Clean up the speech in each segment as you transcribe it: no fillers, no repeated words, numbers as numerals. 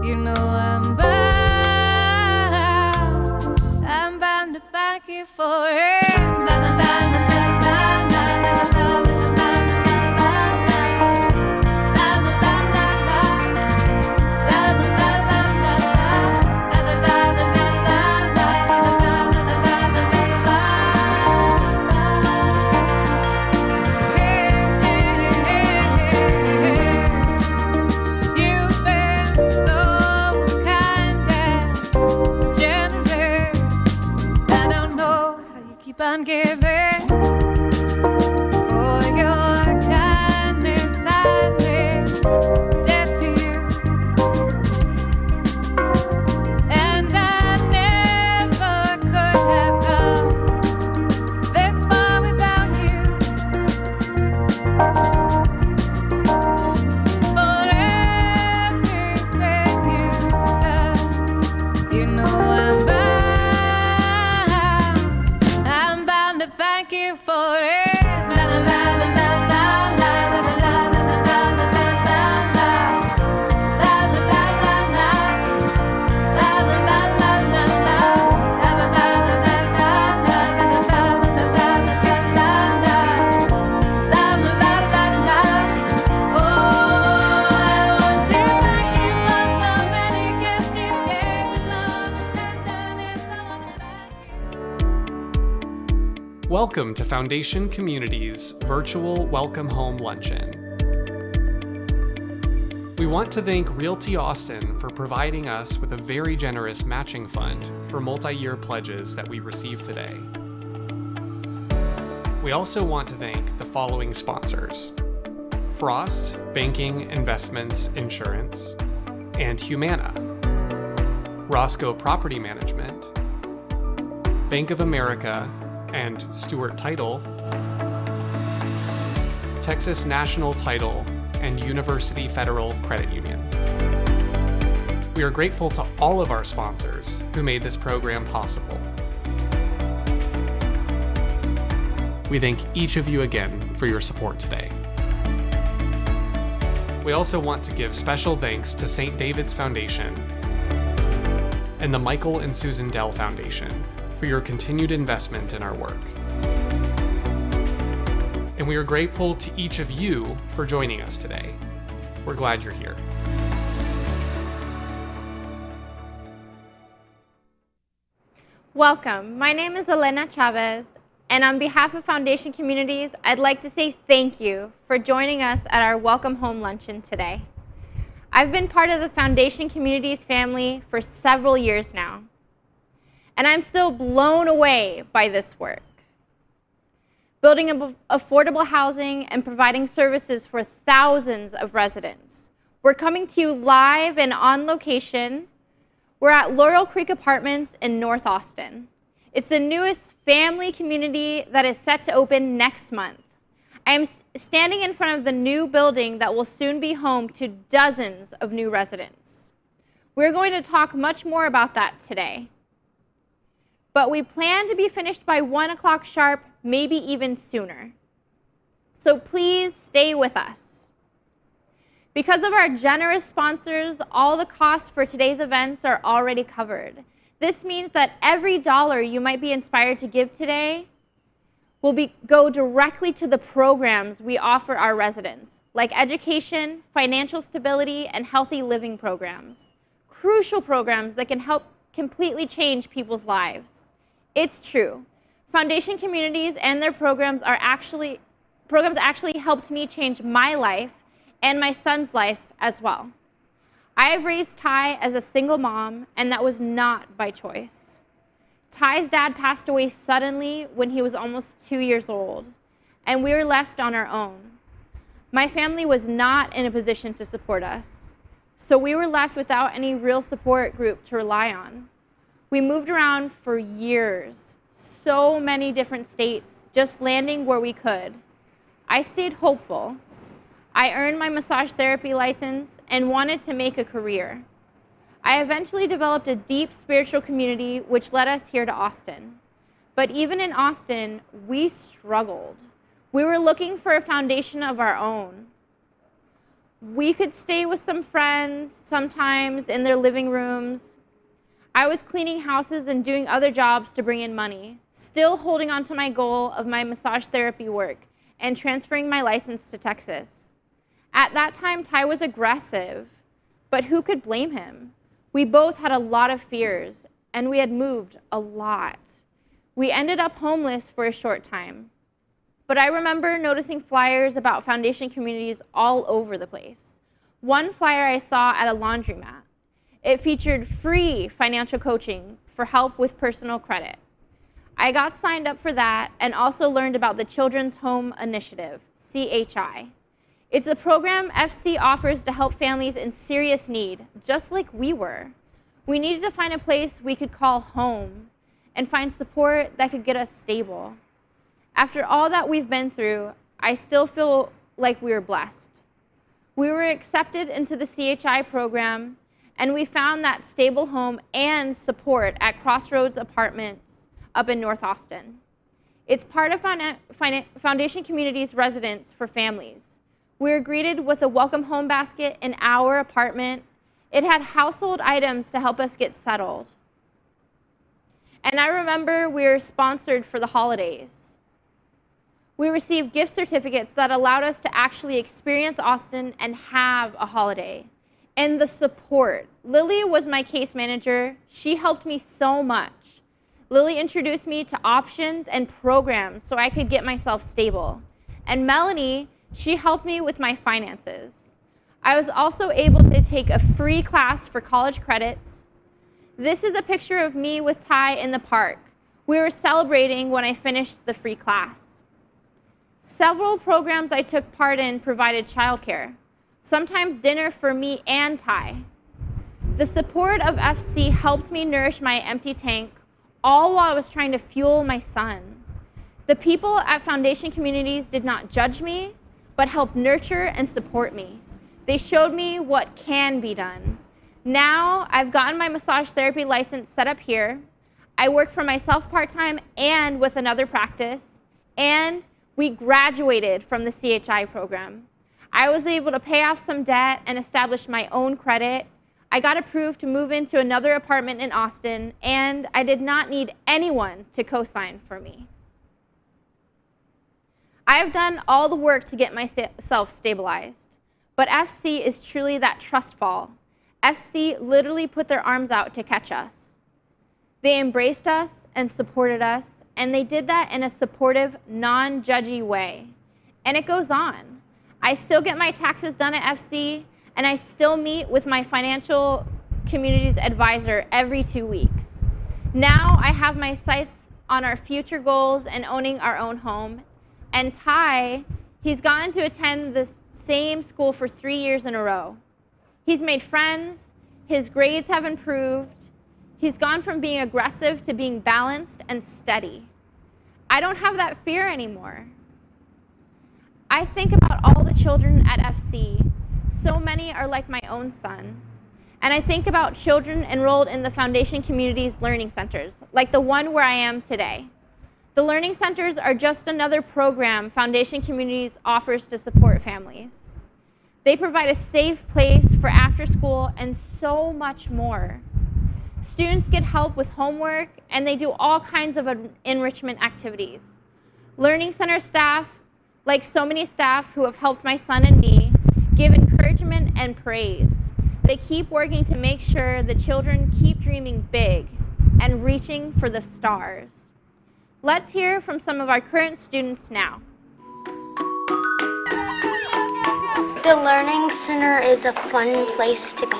You know I'm bound to thank you for it. La, la, la, la, la, la, la, la, la, la, on giving for your kindness. I'm in debt to you, and I never could have come this far without you. For everything you've done, you know thank you for it. La la la la la la la la la la la la Welcome to Foundation Community's virtual Welcome Home Luncheon. We want to thank Realty Austin for providing us with a very generous matching fund for multi-year pledges that we received today. We also want to thank the following sponsors: Frost, Banking, Investments, Insurance, and Humana, Roscoe Property Management, Bank of America, and Stewart Title, Texas National Title, and University Federal Credit Union. We are grateful to all of our sponsors who made this program possible. We thank each of you again for your support today. We also want to give special thanks to St. David's Foundation and the Michael and Susan Dell Foundation for your continued investment in our work. And we are grateful to each of you for joining us today. We're glad you're here. Welcome. My name is Elena Chavez, and on behalf of Foundation Communities, I'd like to say thank you for joining us at our Welcome Home Luncheon today. I've been part of the Foundation Communities family for several years now, and I'm still blown away by this work. Building affordable housing and providing services for thousands of residents. We're coming to you live and on location. We're at Laurel Creek Apartments in North Austin. It's the newest family community that is set to open next month. I am standing in front of the new building that will soon be home to dozens of new residents. We're going to talk much more about that today. But we plan to be finished by 1 o'clock sharp, maybe even sooner. So please stay with us. Because of our generous sponsors, all the costs for today's events are already covered. This means that every dollar you might be inspired to give today will go directly to the programs we offer our residents, like education, financial stability, and healthy living programs. Crucial programs that can help completely change people's lives. It's true. Foundation Communities and their programs actually helped me change my life and my son's life as well. I have raised Ty as a single mom, and that was not by choice. Ty's dad passed away suddenly when he was almost 2 years old, and we were left on our own. My family was not in a position to support us, so we were left without any real support group to rely on. We moved around for years, so many different states, just landing where we could. I stayed hopeful. I earned my massage therapy license and wanted to make a career. I eventually developed a deep spiritual community which led us here to Austin. But even in Austin, we struggled. We were looking for a foundation of our own. We could stay with some friends, sometimes in their living rooms. I was cleaning houses and doing other jobs to bring in money, still holding on to my goal of my massage therapy work and transferring my license to Texas. At that time, Ty was aggressive, but who could blame him? We both had a lot of fears, and we had moved a lot. We ended up homeless for a short time. But I remember noticing flyers about foundation communities all over the place. One flyer I saw at a laundromat. It featured free financial coaching for help with personal credit. I got signed up for that and also learned about the Children's Home Initiative, CHI. It's a program FC offers to help families in serious need, just like we were. We needed to find a place we could call home and find support that could get us stable. After all that we've been through, I still feel like we were blessed. We were accepted into the CHI program, and we found that stable home and support at Crossroads Apartments up in North Austin. It's part of Foundation Community's residence for families. We were greeted with a welcome home basket in our apartment. It had household items to help us get settled. And I remember we were sponsored for the holidays. We received gift certificates that allowed us to actually experience Austin and have a holiday. And the support. Lily was my case manager. She helped me so much. Lily introduced me to options and programs so I could get myself stable. And Melanie, she helped me with my finances. I was also able to take a free class for college credits. This is a picture of me with Ty in the park. We were celebrating when I finished the free class. Several programs I took part in provided childcare, sometimes dinner for me and Ty. The support of FC helped me nourish my empty tank, all while I was trying to fuel my son. The people at Foundation Communities did not judge me, but helped nurture and support me. They showed me what can be done. Now I've gotten my massage therapy license set up here. I work for myself part-time and with another practice, and we graduated from the CHI program. I was able to pay off some debt and establish my own credit. I got approved to move into another apartment in Austin, and I did not need anyone to co-sign for me. I have done all the work to get myself stabilized, but FC is truly that trust fall. FC literally put their arms out to catch us. They embraced us and supported us, and they did that in a supportive, non-judgy way. And it goes on. I still get my taxes done at FC, and I still meet with my financial communities advisor every 2 weeks. Now I have my sights on our future goals and owning our own home. And Ty, he's gotten to attend the same school for 3 years in a row. He's made friends, his grades have improved, he's gone from being aggressive to being balanced and steady. I don't have that fear anymore. I think about all the children at FC. So many are like my own son. And I think about children enrolled in the Foundation Communities Learning Centers, like the one where I am today. The Learning Centers are just another program Foundation Communities offers to support families. They provide a safe place for after school and so much more. Students get help with homework, and they do all kinds of enrichment activities. Learning Center staff, like so many staff who have helped my son and me, give encouragement and praise. They keep working to make sure the children keep dreaming big and reaching for the stars. Let's hear from some of our current students now. The Learning Center is a fun place to be.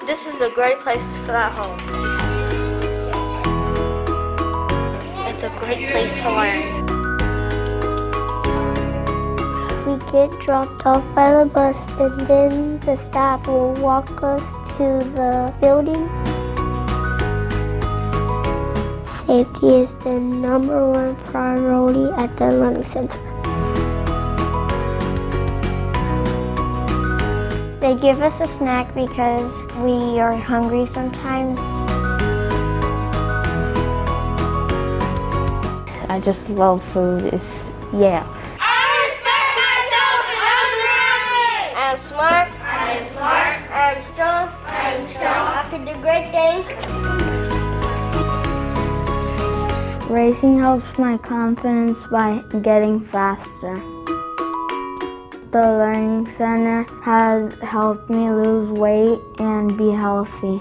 This is a great place to feel at home. It's a great place to learn. We get dropped off by the bus, and then the staff will walk us to the building. Safety is the #1 priority at the Learning Center. They give us a snack because we are hungry sometimes. I just love food. Yeah. I respect myself. smart. I am smart. I am strong. I am strong. I can do great things. Racing helps my confidence by getting faster. The Learning Center has helped me lose weight and be healthy.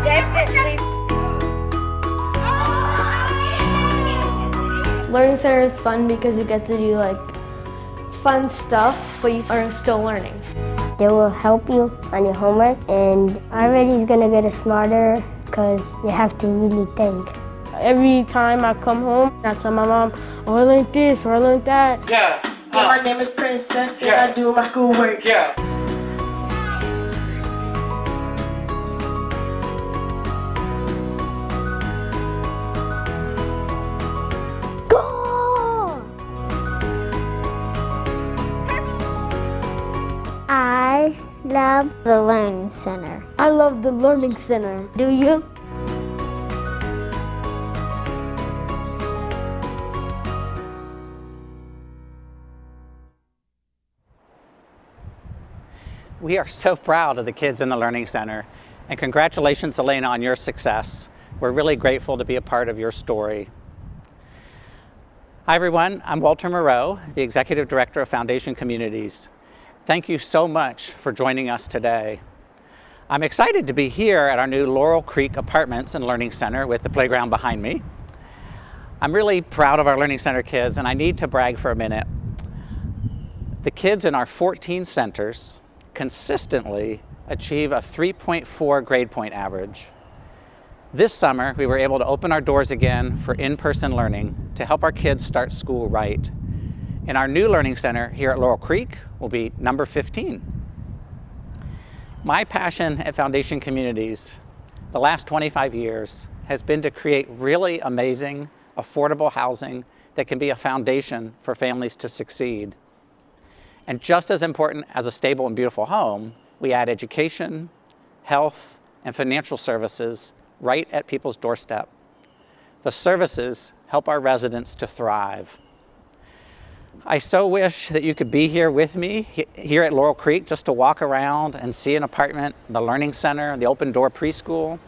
Definitely. Learning Center is fun because you get to do like fun stuff, but you are still learning. They will help you on your homework, and everybody's gonna get smarter because you have to really think. Every time I come home, I tell my mom, oh, I learned this or I learned that. Yeah. My name is Princess, and I do my schoolwork. Yeah. Go! I love the Learning Center. I love the Learning Center. Do you? We are so proud of the kids in the Learning Center, and congratulations, Elena, on your success. We're really grateful to be a part of your story. Hi everyone, I'm Walter Moreau, the Executive Director of Foundation Communities. Thank you so much for joining us today. I'm excited to be here at our new Laurel Creek Apartments and Learning Center with the playground behind me. I'm really proud of our Learning Center kids, and I need to brag for a minute. The kids in our 14 centers consistently achieve a 3.4 grade point average. This summer, we were able to open our doors again for in-person learning to help our kids start school right. And our new Learning Center here at Laurel Creek will be number 15. My passion at Foundation Communities the last 25 years has been to create really amazing, affordable housing that can be a foundation for families to succeed. And just as important as a stable and beautiful home, we add education, health, and financial services right at people's doorstep. The services help our residents to thrive. I so wish that you could be here with me here at Laurel Creek just to walk around and see an apartment, the Learning Center, the open door preschool.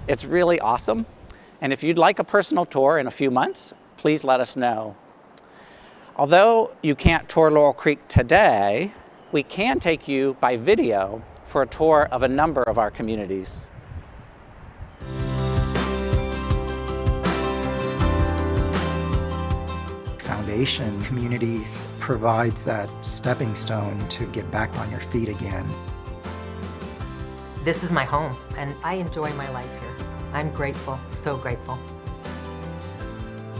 It's really awesome. And if you'd like a personal tour in a few months, please let us know. Although you can't tour Laurel Creek today, we can take you by video for a tour of a number of our communities. Foundation Communities provides that stepping stone to get back on your feet again. This is my home, and I enjoy my life here. I'm grateful, so grateful.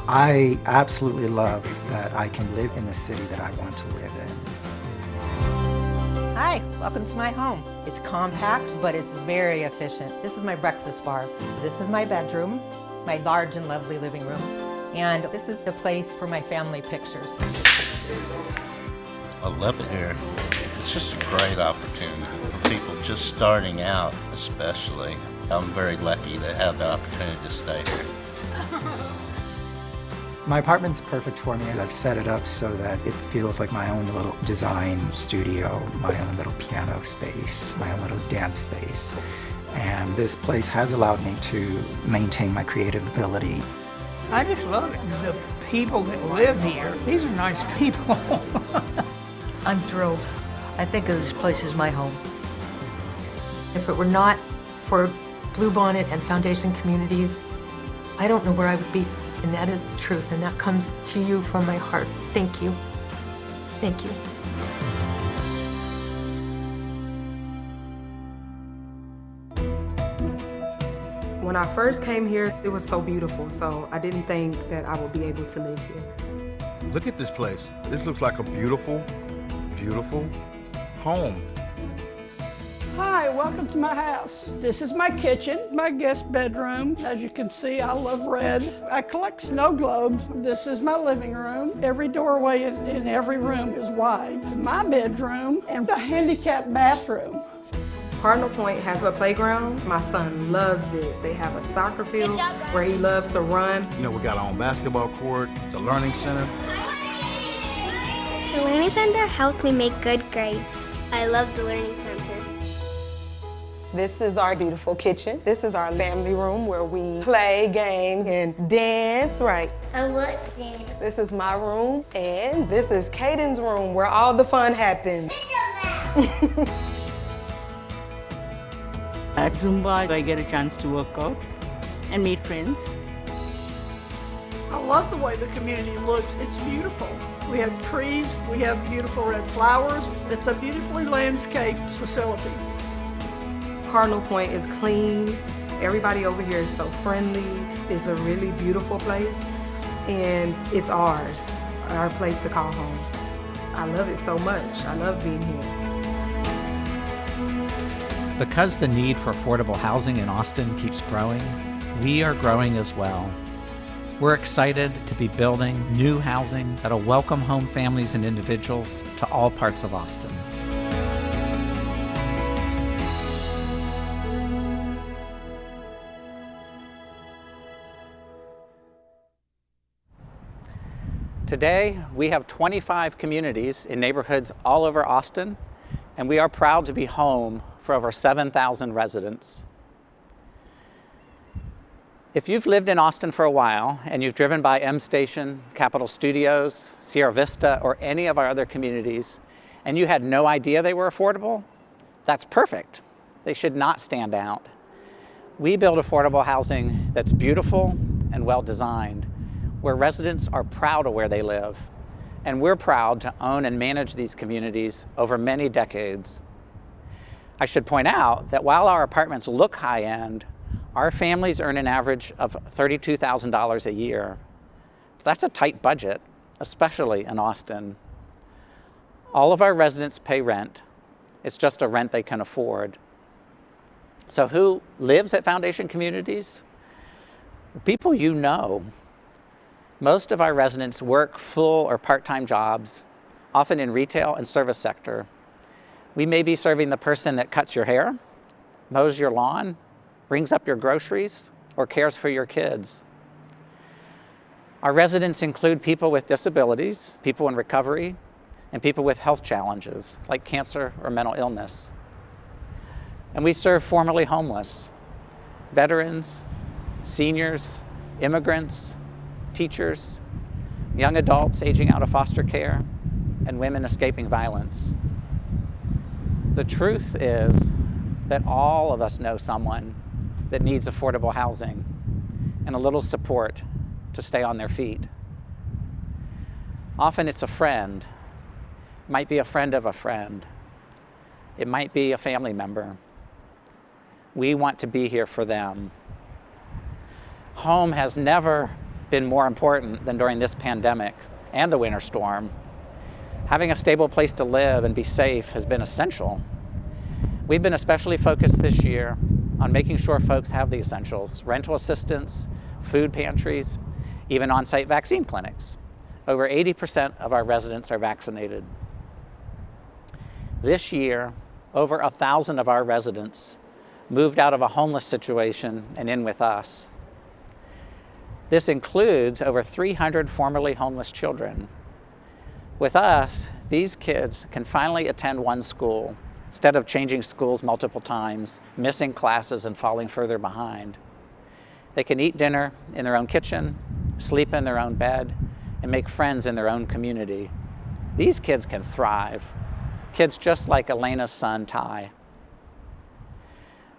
I absolutely love that I can live in the city that I want to live in. Hi, welcome to my home. It's compact, but it's very efficient. This is my breakfast bar. This is my bedroom, my large and lovely living room. And this is the place for my family pictures. I love it here. It's just a great opportunity for people just starting out, especially. I'm very lucky to have the opportunity to stay here. My apartment's perfect for me. I've set it up so that it feels like my own little design studio, my own little piano space, my own little dance space. And this place has allowed me to maintain my creative ability. I just love it. The people that live here, these are nice people. I'm thrilled. I think of this place as my home. If it were not for Bluebonnet and Foundation Communities, I don't know where I would be. And that is the truth, and that comes to you from my heart. Thank you. Thank you. When I first came here, it was so beautiful, so I didn't think that I would be able to live here. Look at this place. This looks like a beautiful, beautiful home. Hi, welcome to my house. This is my kitchen, my guest bedroom. As you can see, I love red. I collect snow globes. This is my living room. Every doorway in every room is wide. My bedroom and the handicapped bathroom. Cardinal Point has a playground. My son loves it. They have a soccer field where he loves to run. You know, we got our own basketball court, the Learning Center. The Learning Center helps me make good grades. I love the Learning Center. This is our beautiful kitchen. This is our family room where we play games and dance, right? I love dance. This is my room, and this is Caden's room where all the fun happens. At Zumba, I get a chance to work out and meet friends. I love the way the community looks. It's beautiful. We have trees, we have beautiful red flowers. It's a beautifully landscaped facility. Cardinal Point is clean. Everybody over here is so friendly. It's a really beautiful place, and it's ours, our place to call home. I love it so much. I love being here. Because the need for affordable housing in Austin keeps growing, we are growing as well. We're excited to be building new housing that'll welcome home families and individuals to all parts of Austin. Today, we have 25 communities in neighborhoods all over Austin, and we are proud to be home for over 7,000 residents. If you've lived in Austin for a while and you've driven by M Station, Capitol Studios, Sierra Vista, or any of our other communities, and you had no idea they were affordable, that's perfect. They should not stand out. We build affordable housing that's beautiful and well-designed, where residents are proud of where they live, and we're proud to own and manage these communities over many decades. I should point out that while our apartments look high-end, our families earn an average of $32,000 a year. That's a tight budget, especially in Austin. All of our residents pay rent. It's just a rent they can afford. So who lives at Foundation Communities? People you know. Most of our residents work full or part-time jobs, often in retail and service sector. We may be serving the person that cuts your hair, mows your lawn, brings up your groceries, or cares for your kids. Our residents include people with disabilities, people in recovery, and people with health challenges like cancer or mental illness. And we serve formerly homeless, veterans, seniors, immigrants, teachers, young adults aging out of foster care, and women escaping violence. The truth is that all of us know someone that needs affordable housing and a little support to stay on their feet. Often it's a friend. It might be a friend of a friend. It might be a family member. We want to be here for them. Home has never been more important than during this pandemic and the winter storm. Having a stable place to live and be safe has been essential. We've been especially focused this year on making sure folks have the essentials: rental assistance, food pantries, even on-site vaccine clinics. Over 80% of our residents are vaccinated. This year, over 1,000 of our residents moved out of a homeless situation and in with us. This includes over 300 formerly homeless children. With us, these kids can finally attend one school instead of changing schools multiple times, missing classes, and falling further behind. They can eat dinner in their own kitchen, sleep in their own bed, and make friends in their own community. These kids can thrive. Kids just like Elena's son, Ty.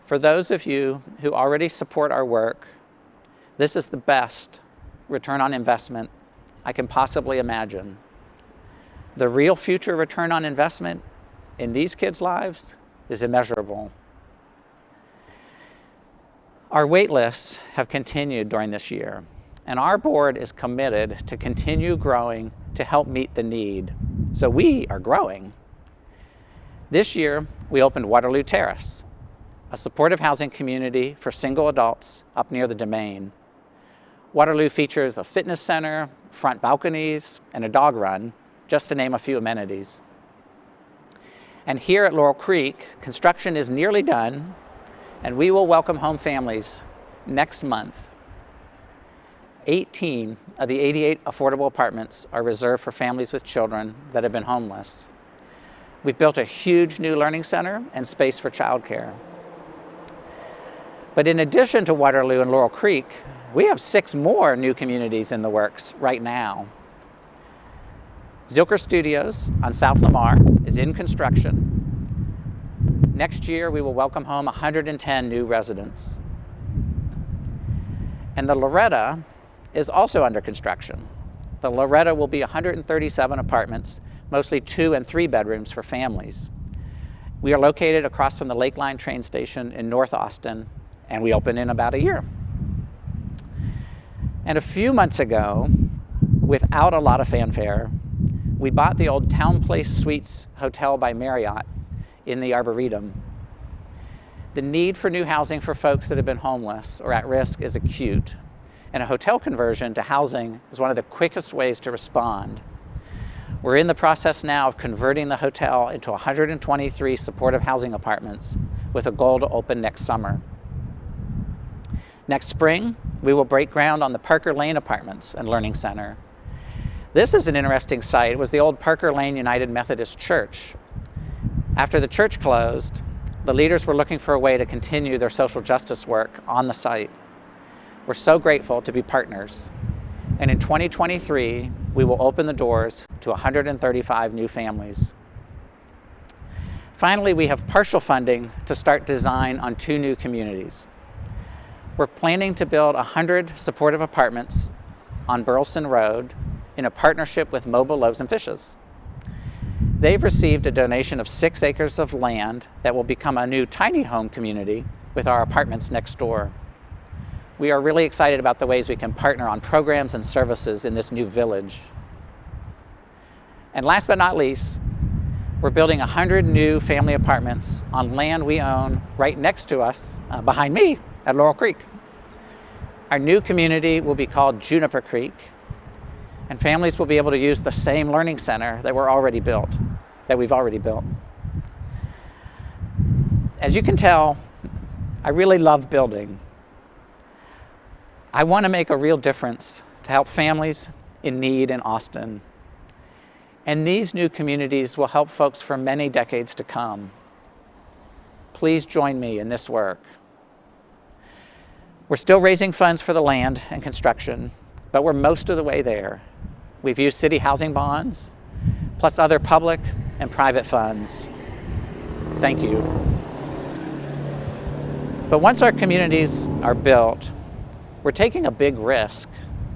For those of you who already support our work, this is the best return on investment I can possibly imagine. The real future return on investment in these kids' lives is immeasurable. Our wait lists have continued during this year, and our board is committed to continue growing to help meet the need. So we are growing. This year, we opened Waterloo Terrace, a supportive housing community for single adults up near the Domain. Waterloo features a fitness center, front balconies, and a dog run, just to name a few amenities. And here at Laurel Creek, construction is nearly done, and we will welcome home families next month. 18 of the 88 affordable apartments are reserved for families with children that have been homeless. We've built a huge new learning center and space for childcare. But in addition to Waterloo and Laurel Creek, we have 6 more new communities in the works right now. Zilker Studios on South Lamar is in construction. Next year, we will welcome home 110 new residents. And the Loretta is also under construction. The Loretta will be 137 apartments, mostly 2 and 3 bedrooms for families. We are located across from the Lakeline train station in North Austin, and we open in about a year. And a few months ago, without a lot of fanfare, we bought the old Town Place Suites Hotel by Marriott in the Arboretum. The need for new housing for folks that have been homeless or at risk is acute, and a hotel conversion to housing is one of the quickest ways to respond. We're in the process now of converting the hotel into 123 supportive housing apartments with a goal to open next summer. Next spring, we will break ground on the Parker Lane Apartments and Learning Center. This is an interesting site. It was the old Parker Lane United Methodist Church. After the church closed, the leaders were looking for a way to continue their social justice work on the site. We're so grateful to be partners. And in 2023, we will open the doors to 135 new families. Finally, we have partial funding to start design on 2 new communities. We're planning to build 100 supportive apartments on Burleson Road in a partnership with Mobile Loaves and Fishes. They've received a donation of 6 acres of land that will become a new tiny home community with our apartments next door. We are really excited about the ways we can partner on programs and services in this new village. And last but not least, we're building 100 new family apartments on land we own right next to us, behind me, at Laurel Creek. Our new community will be called Juniper Creek, and families will be able to use the same learning center that we've already built. As you can tell, I really love building. I want to make a real difference to help families in need in Austin. And these new communities will help folks for many decades to come. Please join me in this work. We're still raising funds for the land and construction, but we're most of the way there. We've used city housing bonds, plus other public and private funds. Thank you. But once our communities are built, we're taking a big risk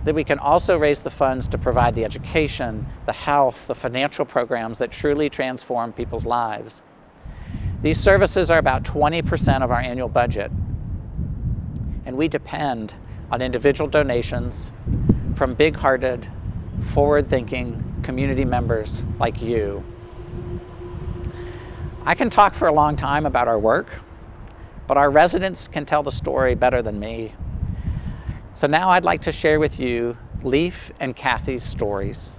that we can also raise the funds to provide the education, the health, the financial programs that truly transform people's lives. These services are about 20% of our annual budget, and we depend on individual donations from big-hearted, forward-thinking community members like you. I can talk for a long time about our work, but our residents can tell the story better than me. So now I'd like to share with you Leaf and Kathy's stories.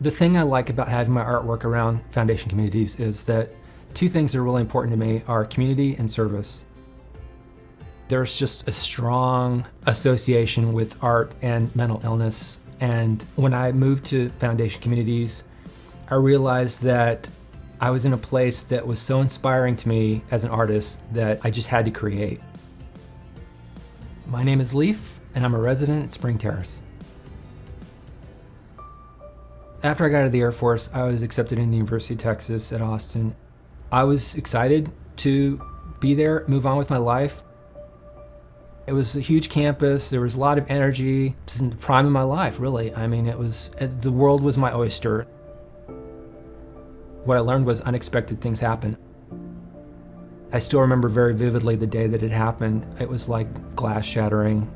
The thing I like about having my artwork around foundation communities is that 2 things that are really important to me are community and service. There's just a strong association with art and mental illness. And when I moved to foundation communities, I realized that I was in a place that was so inspiring to me as an artist that I just had to create. My name is Leaf, and I'm a resident at Spring Terrace. After I got out of the Air Force, I was accepted in the University of Texas at Austin. I was excited to be there, move on with my life. It was a huge campus. There was a lot of energy. It was in the prime of my life, really. I mean, the world was my oyster. What I learned was unexpected things happen. I still remember very vividly the day that it happened. It was like glass shattering.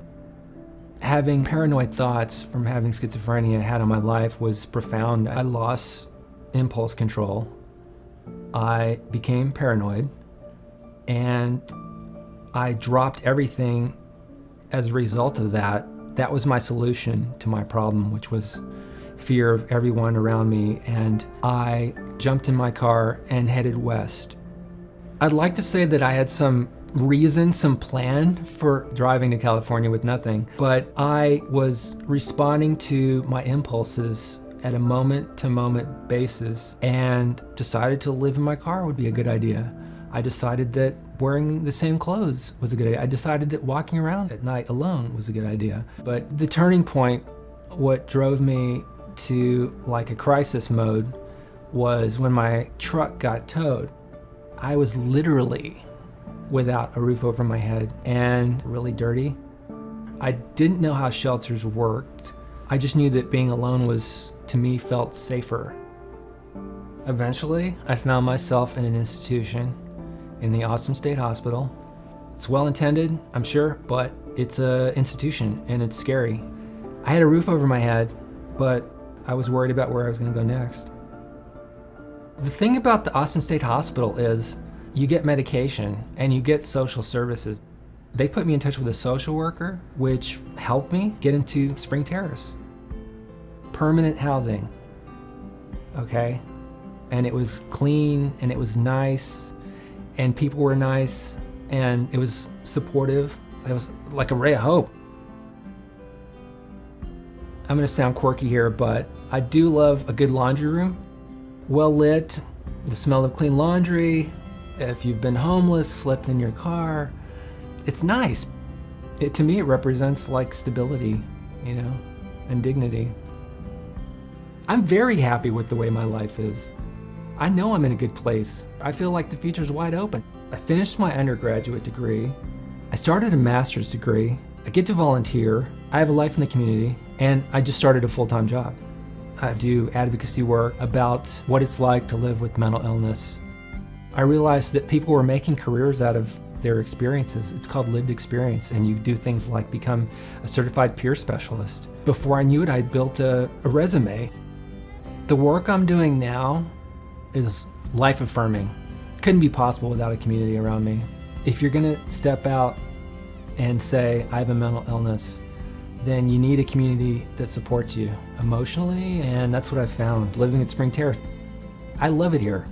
Having paranoid thoughts from having schizophrenia had on my life was profound. I lost impulse control. I became paranoid, and I dropped everything as a result of that. That was my solution to my problem, which was fear of everyone around me, and I jumped in my car and headed west. I'd like to say that I had some reason, some plan for driving to California with nothing, but I was responding to my impulses at a moment-to-moment basis and decided to live in my car would be a good idea. I decided that wearing the same clothes was a good idea. I decided that walking around at night alone was a good idea. But the turning point, what drove me to like a crisis mode, was when my truck got towed. I was literally without a roof over my head and really dirty. I didn't know how shelters worked. I just knew that being alone was, to me, felt safer. Eventually, I found myself in an institution in the Austin State Hospital. It's well-intended, I'm sure, but it's an institution and it's scary. I had a roof over my head, but I was worried about where I was gonna go next. The thing about the Austin State Hospital is you get medication and you get social services. They put me in touch with a social worker, which helped me get into Spring Terrace. Permanent housing, okay? And it was clean and it was nice and people were nice and it was supportive. It was like a ray of hope. I'm gonna sound quirky here, but I do love a good laundry room. Well lit, the smell of clean laundry. If you've been homeless, slept in your car, it's nice. To me, it represents like stability, you know, and dignity. I'm very happy with the way my life is. I know I'm in a good place. I feel like the future's wide open. I finished my undergraduate degree. I started a master's degree. I get to volunteer. I have a life in the community, and I just started a full-time job. I do advocacy work about what it's like to live with mental illness. I realized that people were making careers out of their experiences. It's called lived experience, and you do things like become a certified peer specialist. Before I knew it, I built a resume. The work I'm doing now is life-affirming. Couldn't be possible without a community around me. If you're gonna step out and say, I have a mental illness, then you need a community that supports you emotionally, and that's what I've found living at Spring Terrace. I love it here.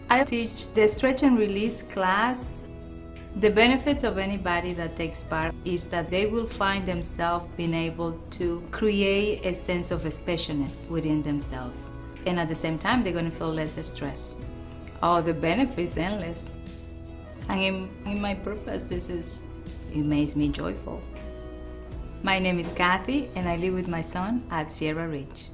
I teach the stretch and release class. The benefits of anybody that takes part is that they will find themselves being able to create a sense of specialness within themselves. And at the same time, they're going to feel less stressed. Oh, the benefits endless. And in my purpose, it makes me joyful. My name is Kathy, and I live with my son at Sierra Ridge.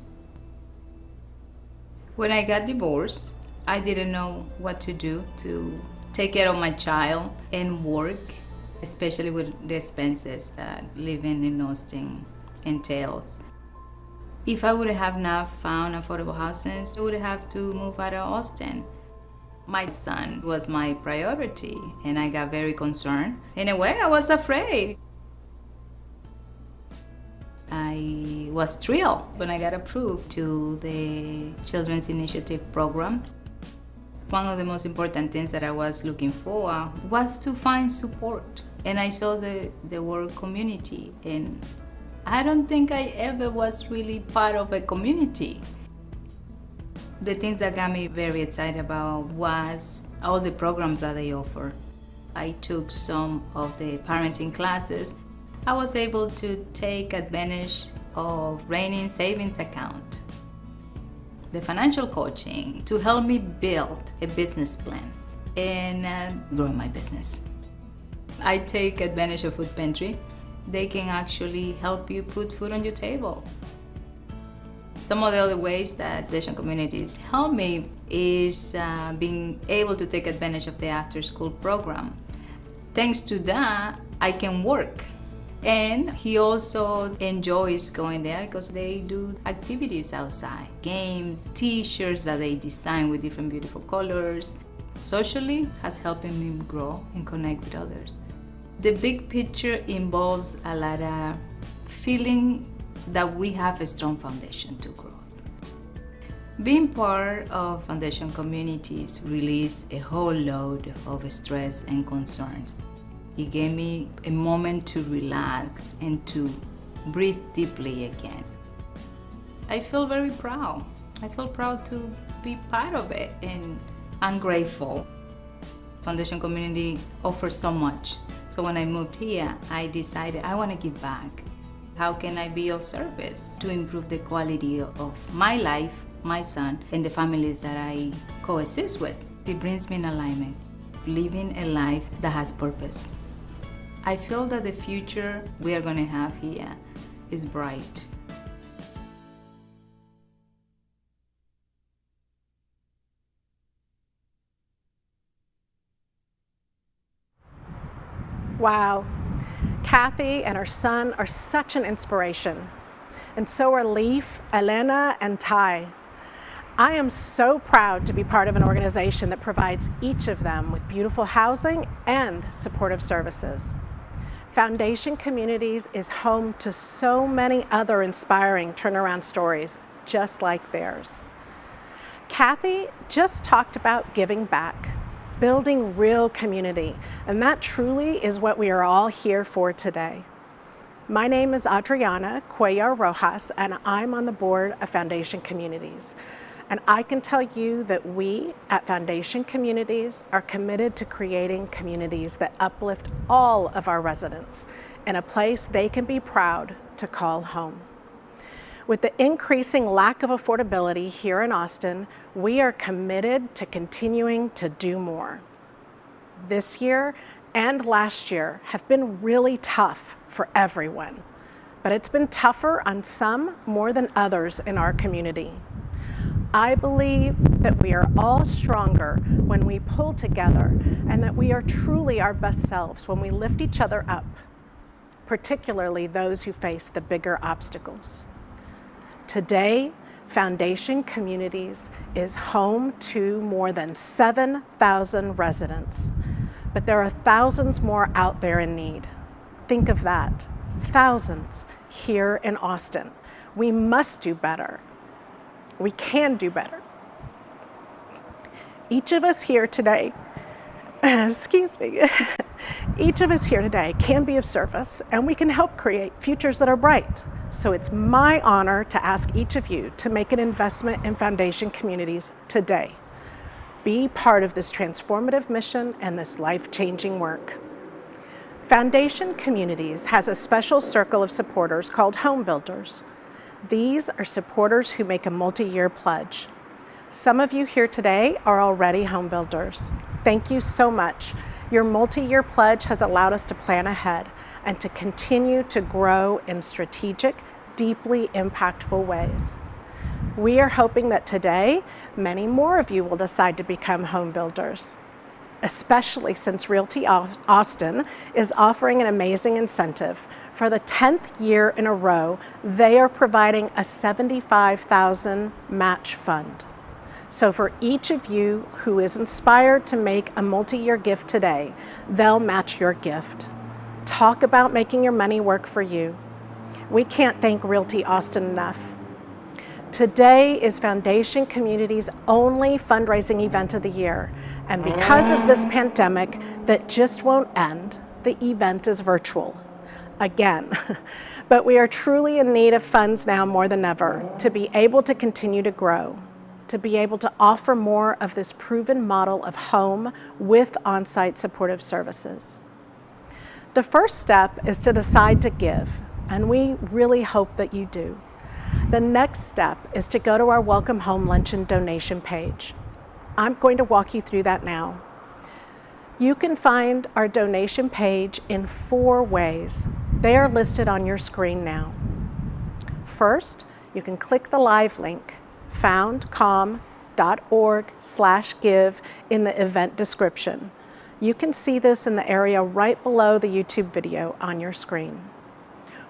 When I got divorced, I didn't know what to do to take care of my child and work, especially with the expenses that living in Austin entails. If I would have not found affordable housing, I would have to move out of Austin. My son was my priority, and I got very concerned. In a way, I was afraid. I was thrilled when I got approved to the Children's Initiative program. One of the most important things that I was looking for was to find support. And I saw the word community, and I don't think I ever was really part of a community. The things that got me very excited about was all the programs that they offer. I took some of the parenting classes. I was able to take advantage of Rainy Savings account, the financial coaching to help me build a business plan and grow my business. I take advantage of Food Pantry. They can actually help you put food on your table. Some of the other ways that Asian communities help me is being able to take advantage of the after-school program. Thanks to that, I can work. And he also enjoys going there because they do activities outside, games, t-shirts that they design with different beautiful colors. Socially has helped him grow and connect with others. The big picture involves a lot of feeling that we have a strong foundation to growth. Being part of foundation communities release a whole load of stress and concerns. It gave me a moment to relax and to breathe deeply again. I feel very proud. I feel proud to be part of it, and I'm grateful. Foundation community offers so much. So when I moved here, I decided I want to give back. How can I be of service to improve the quality of my life, my son, and the families that I coexist with? It brings me in alignment, living a life that has purpose. I feel that the future we are going to have here is bright. Wow. Kathy and her son are such an inspiration. And so are Leaf, Elena, and Ty. I am so proud to be part of an organization that provides each of them with beautiful housing and supportive services. Foundation Communities is home to so many other inspiring turnaround stories just like theirs. Kathy just talked about giving back, building real community, and that truly is what we are all here for today. My name is Adriana Cuellar Rojas, and I'm on the board of Foundation Communities. And I can tell you that we at Foundation Communities are committed to creating communities that uplift all of our residents in a place they can be proud to call home. With the increasing lack of affordability here in Austin, we are committed to continuing to do more. This year and last year have been really tough for everyone, but it's been tougher on some more than others in our community. I believe that we are all stronger when we pull together, and that we are truly our best selves when we lift each other up, particularly those who face the bigger obstacles. Today, Foundation Communities is home to more than 7,000 residents, but there are thousands more out there in need. Think of that, thousands here in Austin. We must do better. We can do better. Each of us here today, each of us here today can be of service, and we can help create futures that are bright. So it's my honor to ask each of you to make an investment in Foundation Communities today. Be part of this transformative mission and this life-changing work. Foundation Communities has a special circle of supporters called Home Builders. These are supporters who make a multi-year pledge. Some of you here today are already home builders. Thank you so much. Your multi-year pledge has allowed us to plan ahead and to continue to grow in strategic, deeply impactful ways. We are hoping that today, many more of you will decide to become home builders, especially since Realty Austin is offering an amazing incentive. For the 10th year in a row, they are providing a $75,000 match fund. So for each of you who is inspired to make a multi-year gift today, they'll match your gift. Talk about making your money work for you. We can't thank Realty Austin enough. Today is Foundation Communities' only fundraising event of the year. And because of this pandemic that just won't end, the event is virtual. Again, but we are truly in need of funds now more than ever to be able to continue to grow, to be able to offer more of this proven model of home with on-site supportive services. The first step is to decide to give, and we really hope that you do. The next step is to go to our Welcome Home Luncheon donation page. I'm going to walk you through that now. You can find our donation page in 4 ways. They are listed on your screen now. First, you can click the live link, foundcom.org/give in the event description. You can see this in the area right below the YouTube video on your screen.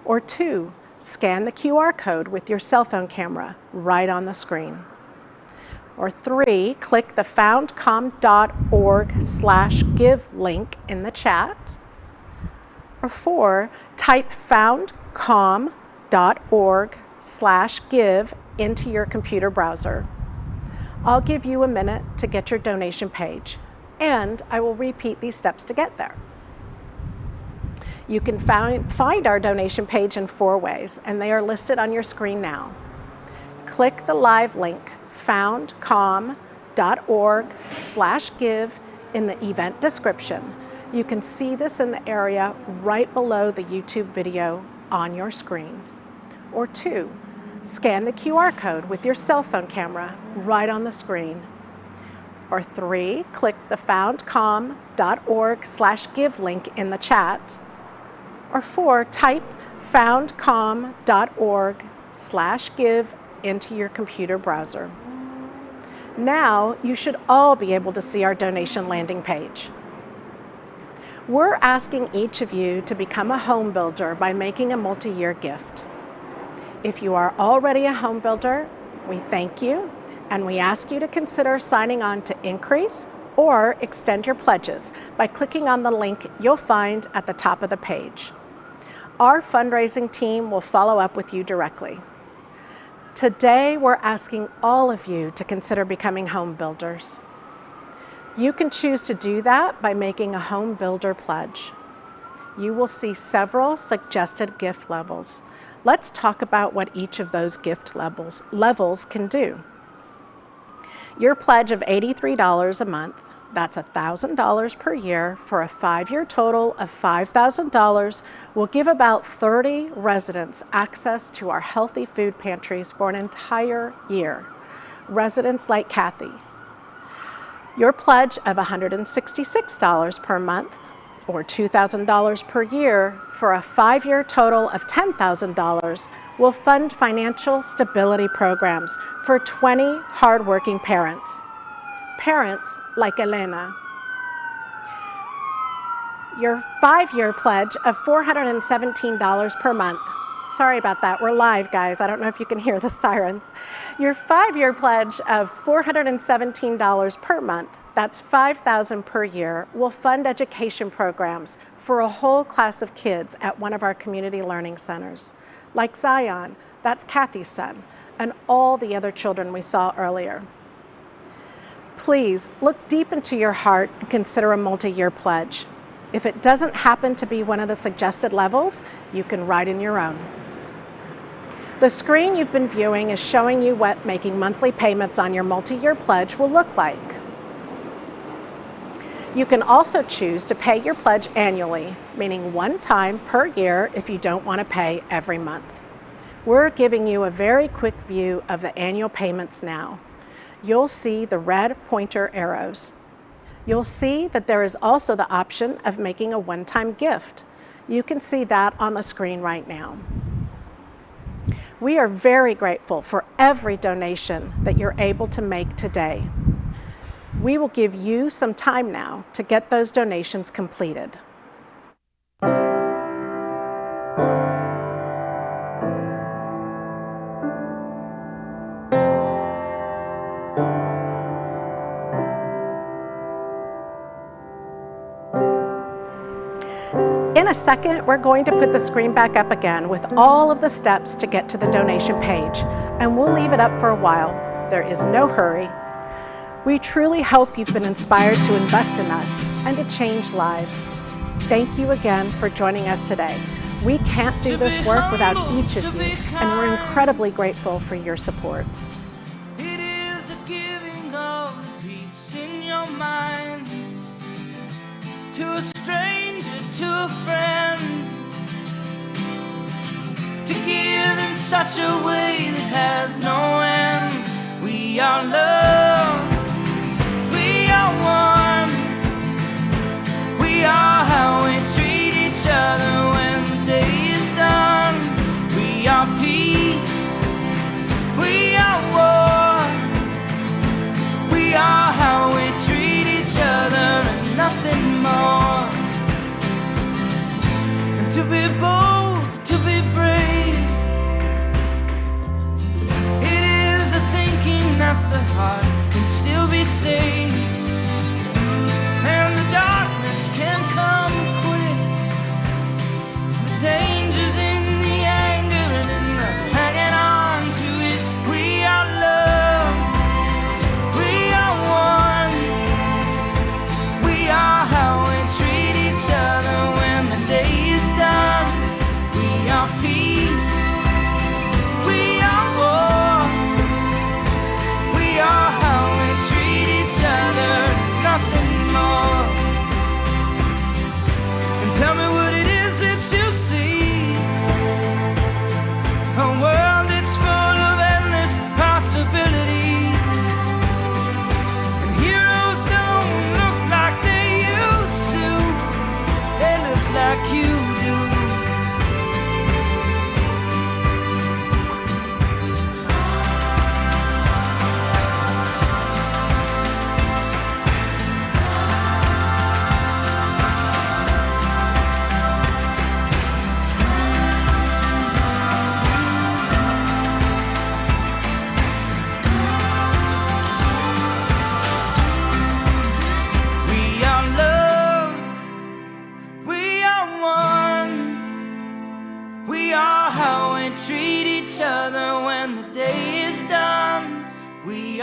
Or 2, scan the QR code with your cell phone camera right on the screen. Or 3, click the foundcom.org/give link in the chat. Or 4, type foundcom.org/give into your computer browser. I'll give you a minute to get your donation page, and I will repeat these steps to get there. You can find our donation page in 4 ways, and they are listed on your screen now. click the live link foundcom.org/give in the event description. You can see this in the area right below the YouTube video on your screen. Or 2, scan the QR code with your cell phone camera right on the screen. Or 3, click the foundcom.org/give link in the chat. Or 4, type foundcom.org/give into your computer browser. Now you should all be able to see our donation landing page. We're asking each of you to become a home builder by making a multi-year gift. If you are already a home builder, we thank you, and we ask you to consider signing on to increase or extend your pledges by clicking on the link you'll find at the top of the page. Our fundraising team will follow up with you directly. Today, we're asking all of you to consider becoming home builders. You can choose to do that by making a home builder pledge. You will see several suggested gift levels. Let's talk about what each of those gift levels can do. Your pledge of $83 a month, that's $1,000 per year for a 5-year total of $5,000, will give about 30 residents access to our healthy food pantries for an entire year. Residents like Kathy. Your pledge of $166 per month or $2,000 per year for a 5-year total of $10,000 will fund financial stability programs for 20 hardworking parents. Parents like Elena. Your 5-year pledge of $417 per month. Sorry about that, we're live, guys. I don't know if you can hear the sirens. Your 5-year pledge of $417 per month, that's $5,000 per year, will fund education programs for a whole class of kids at one of our community learning centers. Like Zion, that's Kathy's son, and all the other children we saw earlier. Please look deep into your heart and consider a multi-year pledge. If it doesn't happen to be one of the suggested levels, you can write in your own. The screen you've been viewing is showing you what making monthly payments on your multi-year pledge will look like. You can also choose to pay your pledge annually, meaning one time per year if you don't want to pay every month. We're giving you a very quick view of the annual payments now. You'll see the red pointer arrows. You'll see that there is also the option of making a one-time gift. You can see that on the screen right now. We are very grateful for every donation that you're able to make today. We will give you some time now to get those donations completed. In a second, we're going to put the screen back up again with all of the steps to get to the donation page, and we'll leave it up for a while. There is no hurry. We truly hope you've been inspired to invest in us and to change lives. Thank you again for joining us today. We can't do this work without each of you, and we're incredibly grateful for your support. It is a giving of peace in your mind to a stranger, to a friend, to give in such a way that has no end. We are love, we are one, we are how we treat each other when the day is done. We are peace, we are war, we are how we treat each other and nothing more. And to be bold, to be brave, it is the thinking that the heart can still be saved. And the darkness can come quick, the danger's in the anger and in the hanging on to it. We are love, we are one, we are how we treat each other when the day is done. We are peace, we are war,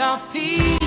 our peace.